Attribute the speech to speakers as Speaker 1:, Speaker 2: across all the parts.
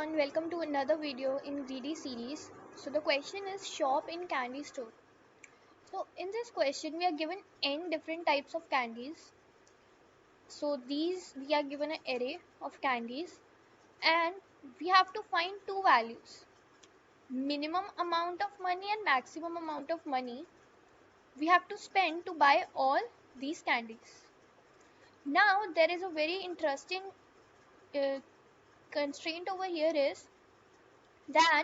Speaker 1: everyone, welcome to another video in GD series. So the question is shop in candy store. So in this question we are given n different types of candies. So these we are given an array of candies and we have to find two values. Minimum amount of money and maximum amount of money we have to spend to buy all these candies. Now there is a very interesting uh, constraint over here is that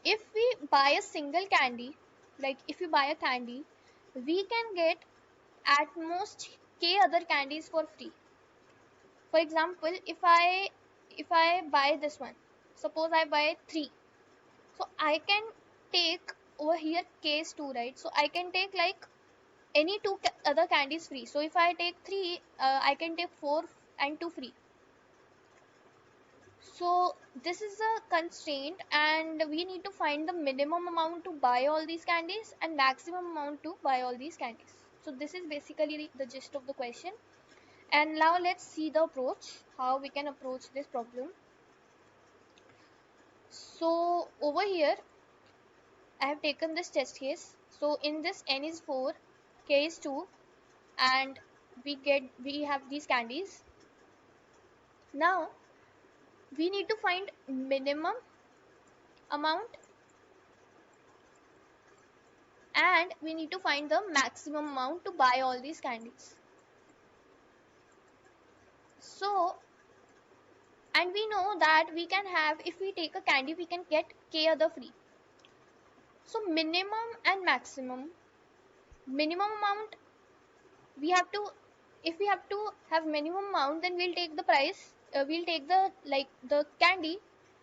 Speaker 1: if we buy a single candy, like if you buy a candy, we can get at most k other candies for free. For example, if I buy this one, suppose I buy 3, so I can take over here case 2, right? So I can take like any two other candies free. So if I take 3, I can take 4 and 2 free. So this is a constraint and we need to find the minimum amount to buy all these candies and maximum amount to buy all these candies. So this is basically the gist of the question. And now let's see the approach, how we can approach this problem. So over here, I have taken this test case. So in this n is 4, k is 2 and we have these candies. Now we need to find minimum amount and we need to find the maximum amount to buy all these candies. So, and we know that we can have, if we take a candy, we can get k other free. So minimum and maximum. Minimum amount we have to, if we have to have minimum amount, then we'll take the price, we'll take the like the candy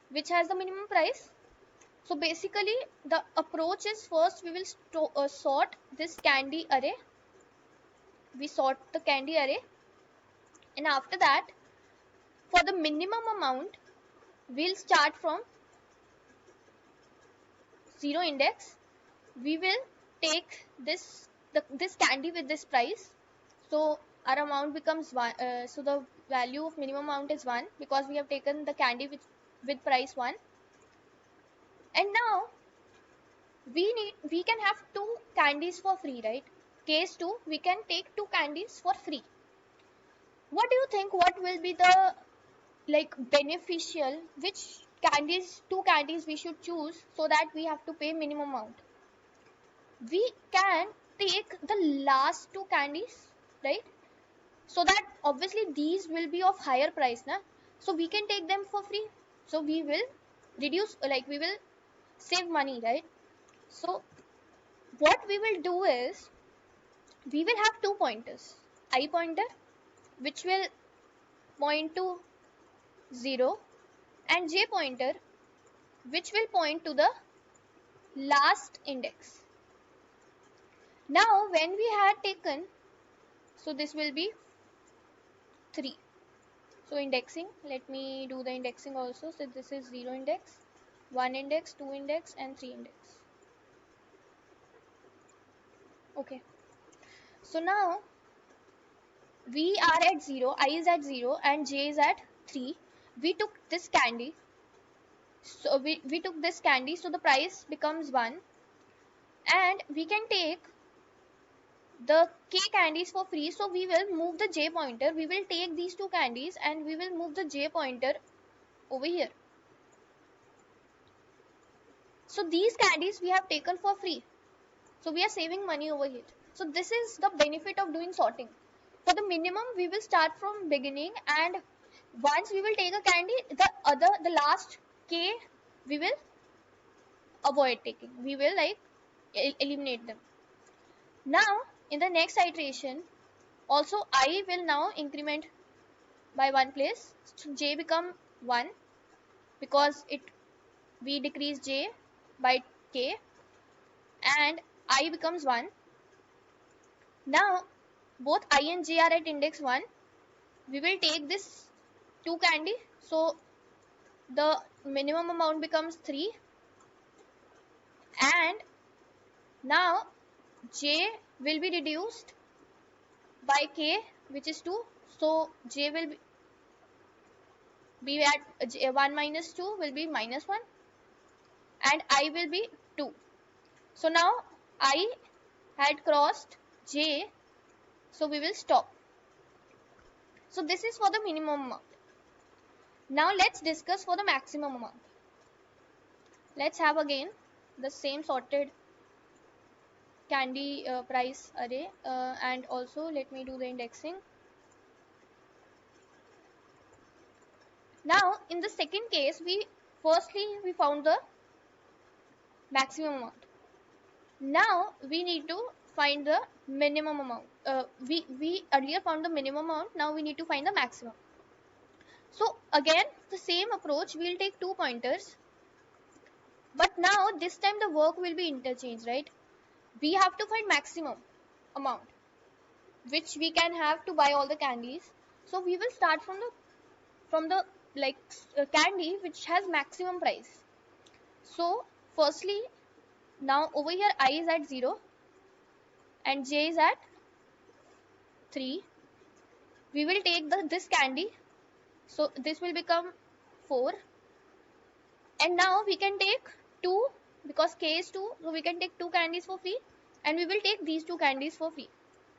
Speaker 1: which has the minimum price. So basically the approach is, first we will sort this candy array. We sort the candy array, and after that, for the minimum amount, we'll start from 0 index. We will take this candy with this price. So our amount becomes 1. So the value of minimum amount is 1 because we have taken the candy with price 1. And now we can have 2 candies for free, right? Case 2, we can take 2 candies for free. What do you think? What will be the beneficial, which two candies we should choose so that we have to pay minimum amount? We can take the last 2 candies, right? So that obviously these will be of higher price na, so we can take them for free. So we will reduce, we will save money, right? So what we will do is, we will have 2 pointers, I pointer which will point to 0 and j pointer which will point to the last index. Now when we had taken, so this will be 3. So indexing, let me do the indexing also. So this is 0 index, 1 index, 2 index and 3 index. Okay. So now we are at 0, I is at 0 and j is at 3. We took this candy. So we took this candy, so the price becomes 1 and we can take the k candies for free. So we will move the j pointer, we will take these 2 candies and we will move the j pointer over here. So these candies we have taken for free, so we are saving money over here. So this is the benefit of doing sorting. For the minimum, we will start from beginning, and once we will take a candy, the last k we will avoid taking, we will eliminate them. Now in the next iteration also, I will now increment by 1 place. So j become 1 because we decrease j by k and I becomes 1. Now both I and j are at index 1. We will take this 2 candy, so the minimum amount becomes 3 and now j will be reduced by k which is 2. So j will be b at 1 minus 2 will be minus 1 and I will be 2. So now I had crossed j, so we will stop. So this is for the minimum amount. Now let's discuss for the maximum amount. Let's have again the same sorted candy price array and also let me do the indexing. Now in the second case, we found the maximum amount. Now we need to find the minimum amount. We earlier found the minimum amount, now we need to find the maximum. So again the same approach, we'll take 2 pointers, but now this time the work will be interchanged, right? We have to find maximum amount which we can have to buy all the candies. So we will start from the like candy which has maximum price. So firstly, now over here I is at 0 and j is at 3. We will take this candy, so this will become 4, and now we can take 2 because k is 2, so we can take 2 candies for free, and we will take these 2 candies for free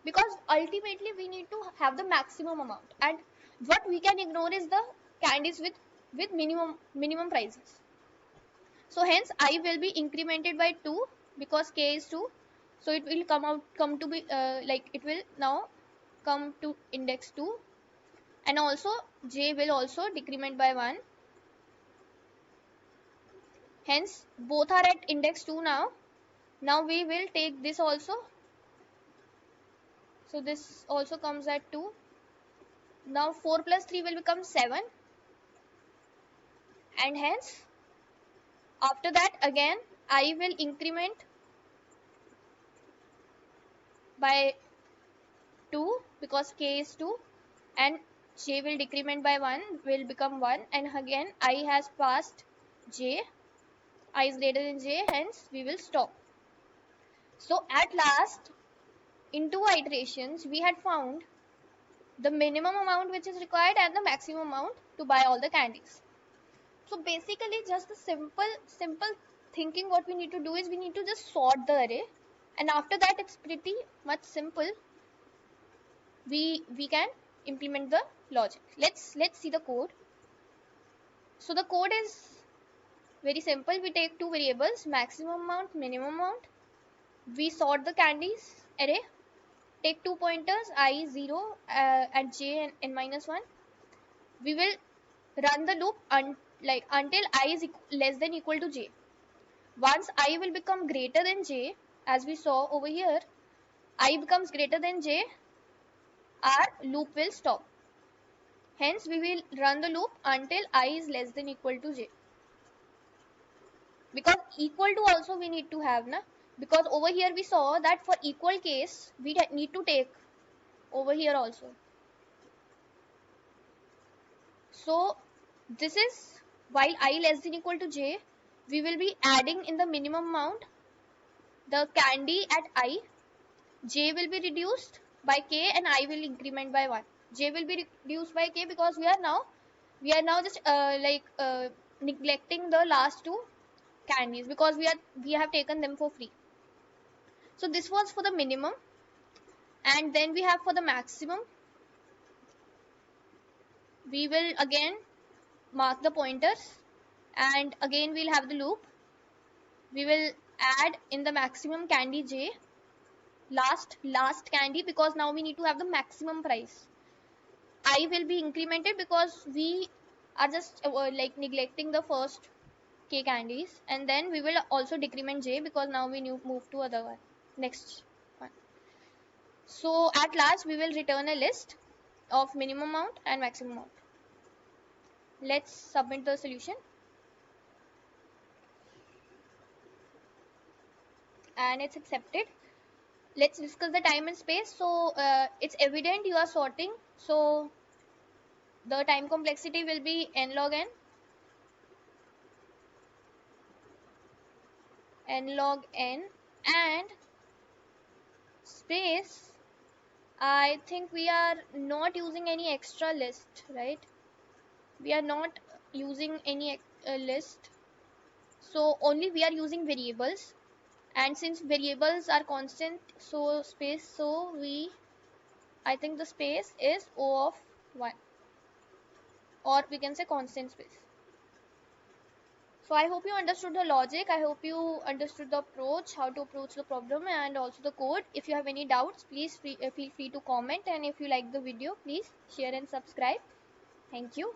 Speaker 1: because ultimately we need to have the maximum amount, and what we can ignore is the candies with minimum prices. So hence I will be incremented by 2 because k is 2, so it will come to be like it will now come to index 2, and also j will also decrement by 1. Hence both are at index 2 now. Now we will take this also, so this also comes at 2. Now 4 plus 3 will become 7, and hence after that again I will increment by 2 because k is 2, and j will decrement by 1, will become 1, and again I has passed j, I is greater than j, hence we will stop. So at last in 2 iterations we had found the minimum amount which is required and the maximum amount to buy all the candies. So basically just the simple thinking, what we need to do is we need to just sort the array, and after that it's pretty much simple. We can implement the logic. Let's see the code. So the code is very simple. We take 2 variables, maximum amount, minimum amount. We sort the candies array, take 2 pointers I 0 at j and n minus 1. We will run the loop until I is less than equal to j. Once I will become greater than j, as we saw over here, I becomes greater than j, our loop will stop. Hence we will run the loop until I is less than equal to j, because equal to also we need to have, na, because over here we saw that for equal case we need to take over here also. So this is while I less than equal to j, we will be adding in the minimum amount the candy at I, j will be reduced by k, and I will increment by 1. J will be reduced by k because we are now just neglecting the last 2 candies because we have taken them for free. So this was for the minimum, and then we have for the maximum. We will again mark the pointers, and again we'll have the loop. We will add in the maximum candy j, last candy, because now we need to have the maximum price. I will be incremented because we are just neglecting the first k candies, and then we will also decrement j because now we move to other one, next one. So at last we will return a list of minimum amount and maximum amount. Let's submit the solution, and it's accepted. Let's discuss the time and space. So it's evident you are sorting, so the time complexity will be n log n, and space, I think we are not using any extra list, right? We are not using any list, so only we are using variables, and since variables are constant, so space, so we, I think the space is O of 1, or we can say constant space. So I hope you understood the logic. I hope you understood the approach, how to approach the problem, and also the code. If you have any doubts, please feel free to comment. And if you like the video, please share and subscribe. Thank you.